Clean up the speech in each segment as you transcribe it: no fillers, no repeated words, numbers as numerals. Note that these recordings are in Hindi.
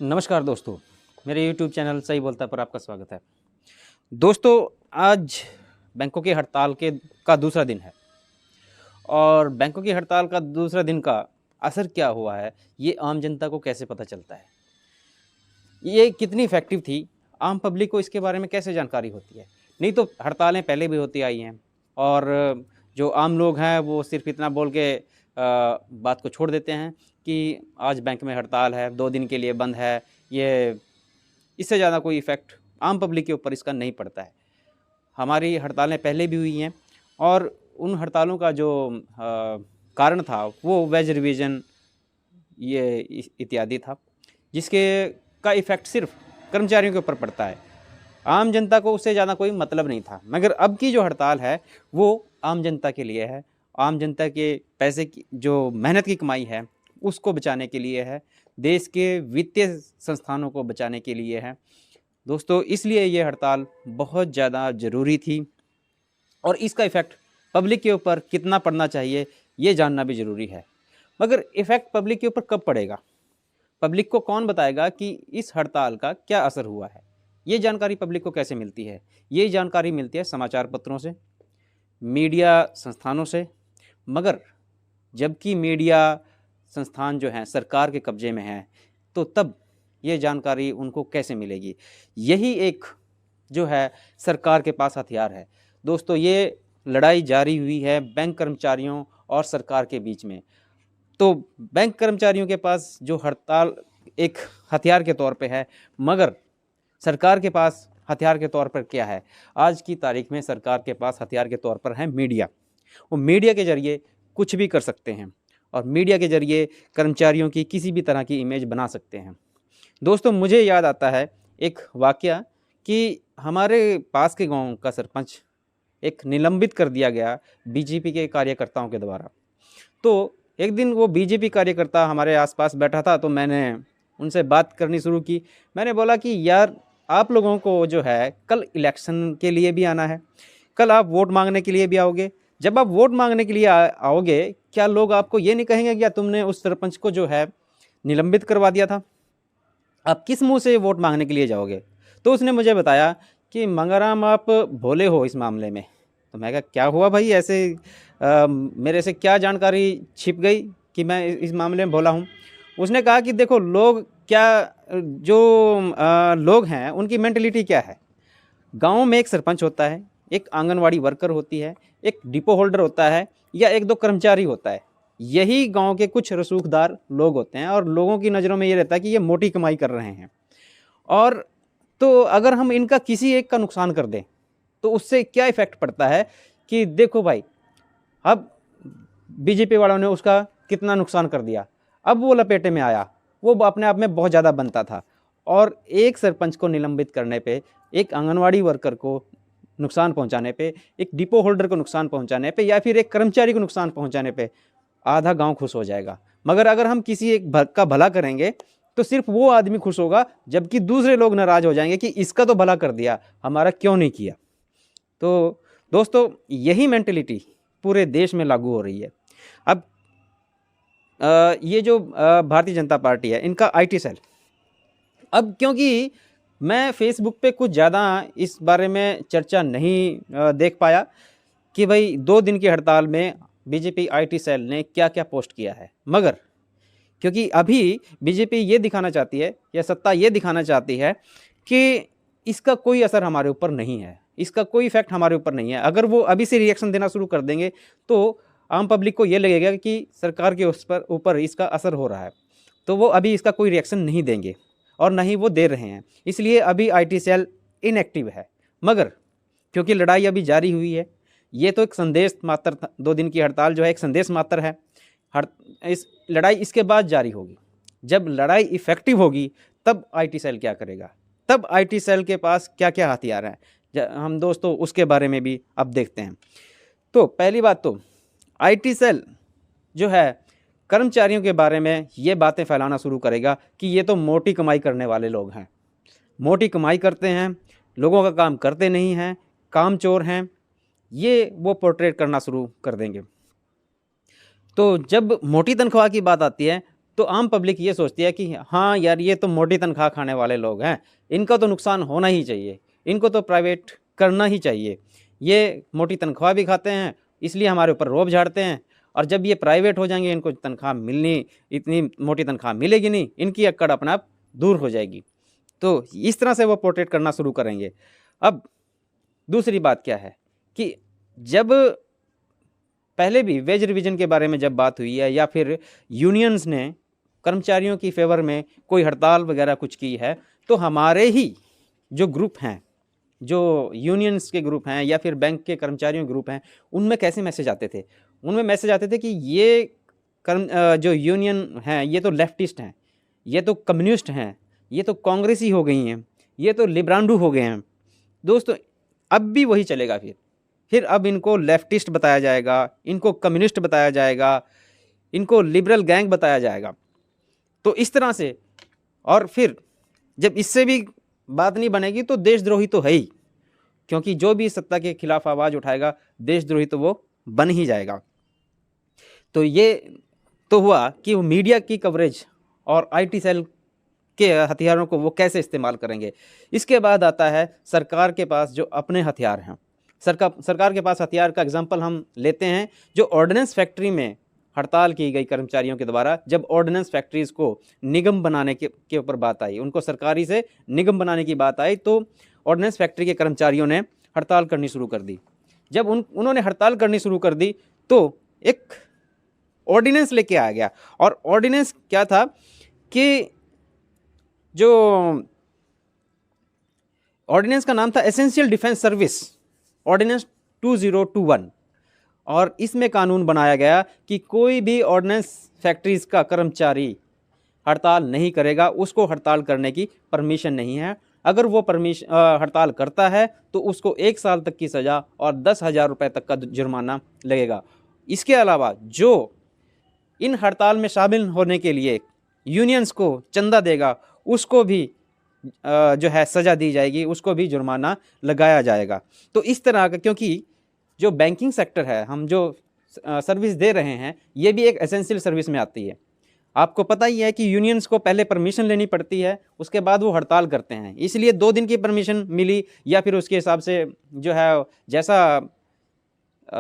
नमस्कार दोस्तों, मेरे YouTube चैनल सही बोलता पर आपका स्वागत है। दोस्तों, आज बैंकों की हड़ताल के का दूसरा दिन है और बैंकों की हड़ताल का दूसरा दिन का असर क्या हुआ है, ये आम जनता को कैसे पता चलता है? ये कितनी इफ़ेक्टिव थी, आम पब्लिक को इसके बारे में कैसे जानकारी होती है? नहीं तो हड़तालें पहले भी होती आई हैं और जो आम लोग हैं वो सिर्फ़ इतना बोल के बात को छोड़ देते हैं कि आज बैंक में हड़ताल है, 2 दिन के लिए बंद है। ये इससे ज़्यादा कोई इफ़ेक्ट आम पब्लिक के ऊपर इसका नहीं पड़ता है। हमारी हड़तालें पहले भी हुई हैं और उन हड़तालों का जो कारण था वो वेज रिवीजन ये इत्यादि था, जिसके का इफ़ेक्ट सिर्फ कर्मचारियों के ऊपर पड़ता है। आम जनता को उससे ज़्यादा कोई मतलब नहीं था। मगर अब की जो हड़ताल है वो आम जनता के लिए है। आम जनता के पैसे की जो मेहनत की कमाई है उसको बचाने के लिए है, देश के वित्तीय संस्थानों को बचाने के लिए है। दोस्तों, इसलिए ये हड़ताल बहुत ज़्यादा ज़रूरी थी और इसका इफ़ेक्ट पब्लिक के ऊपर कितना पड़ना चाहिए ये जानना भी ज़रूरी है। मगर इफ़ेक्ट पब्लिक के ऊपर कब पड़ेगा? पब्लिक को कौन बताएगा कि इस हड़ताल का क्या असर हुआ है? ये जानकारी पब्लिक को कैसे मिलती है? ये जानकारी मिलती है समाचार पत्रों से, मीडिया संस्थानों से। मगर जबकि मीडिया संस्थान जो हैं सरकार के कब्जे में हैं, तो तब ये जानकारी उनको कैसे मिलेगी? यही एक जो है सरकार के पास हथियार है। दोस्तों, ये लड़ाई जारी हुई है बैंक कर्मचारियों और सरकार के बीच में। तो बैंक कर्मचारियों के पास जो हड़ताल एक हथियार के तौर पे है, मगर सरकार के पास हथियार के तौर पर क्या है? आज की तारीख में सरकार के पास हथियार के तौर पर है मीडिया। वो मीडिया के ज़रिए कुछ भी कर सकते हैं और मीडिया के ज़रिए कर्मचारियों की किसी भी तरह की इमेज बना सकते हैं। दोस्तों, मुझे याद आता है एक वाक़या कि हमारे पास के गाँव का सरपंच एक निलंबित कर दिया गया बीजेपी के कार्यकर्ताओं के द्वारा। तो एक दिन वो बीजेपी कार्यकर्ता हमारे आस-पास बैठा था, तो मैंने उनसे बात करनी शुरू की। मैंने बोला कि यार, आप लोगों को जो है कल इलेक्शन के लिए भी आना है, कल आप वोट मांगने के लिए भी आओगे। जब आप वोट मांगने के लिए आओगे, क्या लोग आपको ये नहीं कहेंगे कि यार तुमने उस सरपंच को जो है निलंबित करवा दिया था? आप किस मुँह से वोट मांगने के लिए जाओगे? तो उसने मुझे बताया कि मंगाराम, आप भोले हो इस मामले में। तो मैं कहा, क्या हुआ भाई, ऐसे मेरे से क्या जानकारी छिप गई कि मैं इस मामले में भोला हूँ? उसने कहा कि देखो, लोग क्या जो लोग हैं उनकी मेंटलिटी क्या है। गाँव में एक सरपंच होता है, एक आंगनवाड़ी वर्कर होती है, एक डिपो होल्डर होता है या एक दो कर्मचारी होता है। यही गांव के कुछ रसूखदार लोग होते हैं और लोगों की नज़रों में ये रहता है कि ये मोटी कमाई कर रहे हैं। और तो अगर हम इनका किसी एक का नुकसान कर दें तो उससे क्या इफ़ेक्ट पड़ता है कि देखो भाई, अब बीजेपी वालों ने उसका कितना नुकसान कर दिया, अब वो लपेटे में आया, वो अपने आप में बहुत ज़्यादा बनता था। और एक सरपंच को निलंबित करने पे, एक आंगनवाड़ी वर्कर को नुकसान पहुंचाने पे, एक डिपो होल्डर को नुकसान पहुंचाने पे या फिर एक कर्मचारी को नुकसान पहुंचाने पे आधा गांव खुश हो जाएगा। मगर अगर हम किसी एक का भला करेंगे तो सिर्फ वो आदमी खुश होगा, जबकि दूसरे लोग नाराज़ हो जाएंगे कि इसका तो भला कर दिया, हमारा क्यों नहीं किया। तो दोस्तों, यही मेंटलिटी पूरे देश में लागू हो रही है। अब ये जो भारतीय जनता पार्टी है, इनका आईटी सेल, अब क्योंकि मैं फेसबुक पे कुछ ज़्यादा इस बारे में चर्चा नहीं देख पाया कि भाई 2 दिन की हड़ताल में बीजेपी आईटी सेल ने क्या-क्या पोस्ट किया है। मगर क्योंकि अभी बीजेपी ये दिखाना चाहती है या सत्ता ये दिखाना चाहती है कि इसका कोई असर हमारे ऊपर नहीं है, इसका कोई इफ़ेक्ट हमारे ऊपर नहीं है। अगर वो अभी से रिएक्शन देना शुरू कर देंगे तो आम पब्लिक को ये लगेगा कि सरकार के उस पर ऊपर इसका असर हो रहा है, तो वो अभी इसका कोई रिएक्शन नहीं देंगे और ना ही वो दे रहे हैं। इसलिए अभी आईटी सेल इनएक्टिव है। मगर क्योंकि लड़ाई अभी जारी हुई है, ये तो एक संदेश मात्र था। 2 दिन की हड़ताल जो है एक संदेश मात्र है। इस लड़ाई इसके बाद जारी होगी। जब लड़ाई इफ़ेक्टिव होगी तब आईटी सेल क्या करेगा, तब आईटी सेल के पास क्या-क्या हथियार हैं, हम दोस्तों उसके बारे में भी अब देखते हैं। तो पहली बात तो आईटी सेल जो है कर्मचारियों के बारे में ये बातें फैलाना शुरू करेगा कि ये तो मोटी कमाई करने वाले लोग हैं, मोटी कमाई करते हैं, लोगों का काम करते नहीं हैं, कामचोर हैं, ये वो पोर्ट्रेट करना शुरू कर देंगे। तो जब मोटी तनख्वाह की बात आती है तो आम पब्लिक ये सोचती है कि हाँ यार, ये तो मोटी तनख्वाह खाने वाले लोग हैं, इनका तो नुकसान होना ही चाहिए, इनको तो प्राइवेट करना ही चाहिए। ये मोटी तनख्वाह भी खाते हैं, इसलिए हमारे ऊपर रोब झाड़ते हैं, और जब ये प्राइवेट हो जाएंगे इनको तनख्वाह मिलनी, इतनी मोटी तनख्वाह मिलेगी नहीं, इनकी अक्कड़ अपने आप दूर हो जाएगी। तो इस तरह से वो पोर्ट्रेट करना शुरू करेंगे। अब दूसरी बात क्या है कि जब पहले भी वेज रिवीजन के बारे में जब बात हुई है, या फिर यूनियंस ने कर्मचारियों की फेवर में कोई हड़ताल वगैरह कुछ की है, तो हमारे ही जो ग्रुप हैं, जो यूनियंस के ग्रुप हैं या फिर बैंक के कर्मचारियों के ग्रुप हैं, उनमें कैसे मैसेज आते थे? उनमें मैसेज आते थे कि ये जो यूनियन हैं ये तो लेफ्टिस्ट हैं, ये तो कम्युनिस्ट हैं, ये तो कांग्रेसी हो गई हैं, ये तो लिब्रांडू हो गए हैं। दोस्तों, अब भी वही चलेगा। फिर अब इनको लेफ्टिस्ट बताया जाएगा, इनको कम्युनिस्ट बताया जाएगा, इनको लिबरल गैंग बताया जाएगा। तो इस तरह से, और फिर जब इससे भी बात नहीं बनेगी तो देशद्रोही तो है ही, क्योंकि जो भी सत्ता के खिलाफ आवाज़ उठाएगा देशद्रोही तो वो बन ही जाएगा। तो ये तो हुआ कि वो मीडिया की कवरेज और आईटी सेल के हथियारों को वो कैसे इस्तेमाल करेंगे। इसके बाद आता है सरकार के पास जो अपने हथियार हैं। सरकार के पास हथियार का एग्जांपल हम लेते हैं, जो ऑर्डिनेंस फैक्ट्री में हड़ताल की गई कर्मचारियों के द्वारा, जब ऑर्डिनेंस फैक्ट्रीज़ को निगम बनाने के ऊपर बात आई, उनको सरकारी से निगम बनाने की बात आई, तो ऑर्डिनेंस फैक्ट्री के कर्मचारियों ने हड़ताल करनी शुरू कर दी। जब उन्होंने हड़ताल करनी शुरू कर दी तो एक ऑर्डिनेंस लेके आ गया, और ऑर्डिनेंस क्या था कि जो ऑर्डिनेंस का नाम था एसेंशियल डिफेंस सर्विस ऑर्डिनेंस 2021, और इसमें कानून बनाया गया कि कोई भी ऑर्डिनेंस फैक्ट्रीज का कर्मचारी हड़ताल नहीं करेगा, उसको हड़ताल करने की परमिशन नहीं है। अगर वो हड़ताल करता है तो उसको 1 साल तक की सज़ा और 10,000 रुपये तक का जुर्माना लगेगा। इसके अलावा जो इन हड़ताल में शामिल होने के लिए यूनियंस को चंदा देगा, उसको भी जो है सज़ा दी जाएगी, उसको भी जुर्माना लगाया जाएगा। तो इस तरह का, क्योंकि जो बैंकिंग सेक्टर है, हम जो सर्विस दे रहे हैं, ये भी एक एसेंशियल सर्विस में आती है। आपको पता ही है कि यूनियंस को पहले परमिशन लेनी पड़ती है, उसके बाद वो हड़ताल करते हैं। इसलिए 2 दिन की परमिशन मिली या फिर उसके हिसाब से जो है जैसा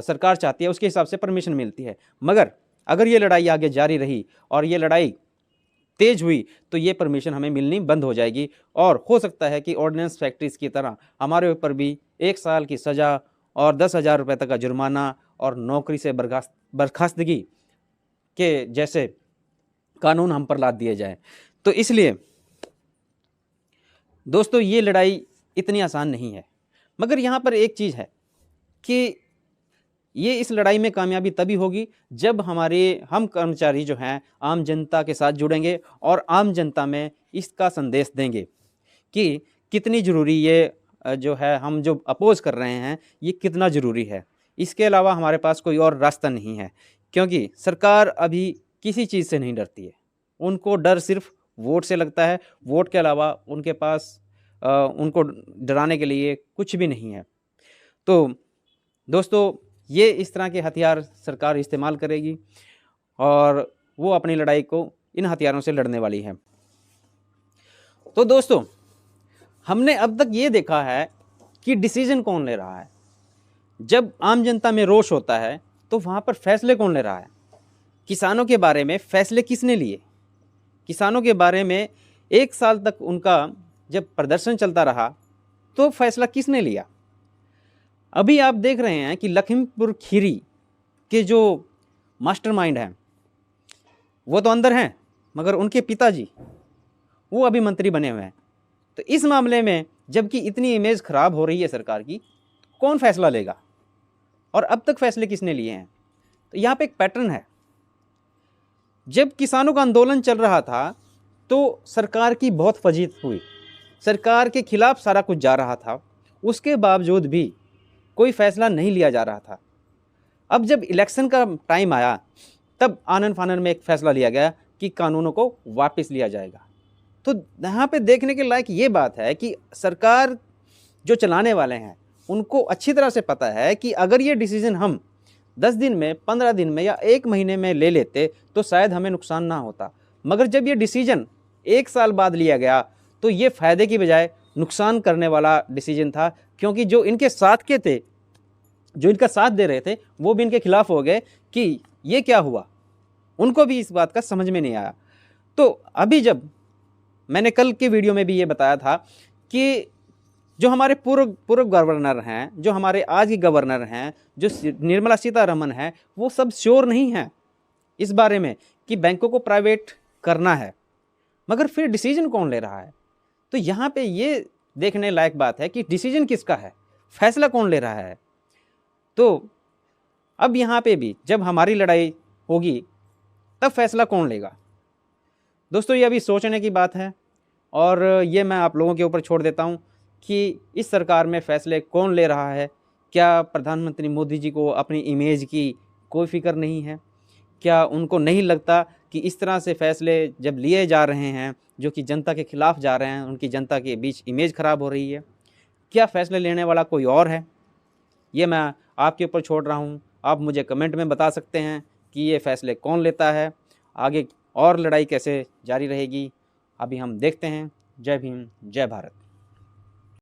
सरकार चाहती है उसके हिसाब से परमिशन मिलती है। मगर अगर ये लड़ाई आगे जारी रही और ये लड़ाई तेज हुई तो ये परमिशन हमें मिलनी बंद हो जाएगी, और हो सकता है कि ऑर्डिनेंस फैक्ट्रीज़ की तरह हमारे ऊपर भी 1 साल की सज़ा और 10,000 रुपये तक का जुर्माना और नौकरी से बर्खास्तगी के जैसे कानून हम पर लाद दिए जाएं। तो इसलिए दोस्तों, ये लड़ाई इतनी आसान नहीं है। मगर यहाँ पर एक चीज़ है कि ये इस लड़ाई में कामयाबी तभी होगी जब हम कर्मचारी जो हैं आम जनता के साथ जुड़ेंगे और आम जनता में इसका संदेश देंगे कि कितनी ज़रूरी ये जो है, हम जो अपोज कर रहे हैं ये कितना ज़रूरी है। इसके अलावा हमारे पास कोई और रास्ता नहीं है, क्योंकि सरकार अभी किसी चीज़ से नहीं डरती है। उनको डर सिर्फ वोट से लगता है। वोट के अलावा उनके पास उनको डराने के लिए कुछ भी नहीं है। तो दोस्तों, ये इस तरह के हथियार सरकार इस्तेमाल करेगी और वो अपनी लड़ाई को इन हथियारों से लड़ने वाली है। तो दोस्तों, हमने अब तक ये देखा है कि डिसीजन कौन ले रहा है। जब आम जनता में रोष होता है तो वहाँ पर फैसले कौन ले रहा है। किसानों के बारे में फैसले किसने लिए? किसानों के बारे में 1 साल तक उनका जब प्रदर्शन चलता रहा तो फैसला किसने लिया? अभी आप देख रहे हैं कि लखीमपुर खीरी के जो मास्टरमाइंड हैं वो तो अंदर हैं, मगर उनके पिताजी वो अभी मंत्री बने हुए हैं। तो इस मामले में जबकि इतनी इमेज ख़राब हो रही है सरकार की, कौन फैसला लेगा? और अब तक फैसले किसने लिए हैं? तो यहाँ पे एक पैटर्न है। जब किसानों का आंदोलन चल रहा था तो सरकार की बहुत फजीहत हुई, सरकार के खिलाफ सारा कुछ जा रहा था, उसके बावजूद भी कोई फैसला नहीं लिया जा रहा था। अब जब इलेक्शन का टाइम आया तब आनन फानन में एक फैसला लिया गया कि कानूनों को वापस लिया जाएगा। तो यहाँ पे देखने के लायक ये बात है कि सरकार जो चलाने वाले हैं उनको अच्छी तरह से पता है कि अगर ये डिसीजन हम 10 दिन में, 15 दिन में या 1 महीने में ले लेते तो शायद हमें नुकसान ना होता। मगर जब ये डिसीजन 1 साल बाद लिया गया तो ये फ़ायदे की बजाय नुकसान करने वाला डिसीजन था, क्योंकि जो इनके साथ के थे, जो इनका साथ दे रहे थे, वो भी इनके खिलाफ हो गए कि ये क्या हुआ। उनको भी इस बात का समझ में नहीं आया। तो अभी जब मैंने कल की वीडियो में भी ये बताया था कि जो हमारे पूर्व गवर्नर हैं, जो हमारे आज की गवर्नर हैं, जो निर्मला सीतारमण हैं, वो सब श्योर नहीं हैं इस बारे में कि बैंकों को प्राइवेट करना है। मगर फिर डिसीजन कौन ले रहा है? तो यहाँ पे ये देखने लायक बात है कि डिसीजन किसका है, फैसला कौन ले रहा है। तो अब यहाँ पे भी जब हमारी लड़ाई होगी तब फैसला कौन लेगा। दोस्तों, ये अभी सोचने की बात है और ये मैं आप लोगों के ऊपर छोड़ देता हूँ कि इस सरकार में फ़ैसले कौन ले रहा है। क्या प्रधानमंत्री मोदी जी को अपनी इमेज की कोई फ़िक्र नहीं है? क्या उनको नहीं लगता कि इस तरह से फ़ैसले जब लिए जा रहे हैं जो कि जनता के ख़िलाफ़ जा रहे हैं, उनकी जनता के बीच इमेज ख़राब हो रही है? क्या फ़ैसले लेने वाला कोई और है? ये मैं आपके ऊपर छोड़ रहा हूँ। आप मुझे कमेंट में बता सकते हैं कि ये फ़ैसले कौन लेता है, आगे और लड़ाई कैसे जारी रहेगी। अभी हम देखते हैं। जय भीम, जय भारत।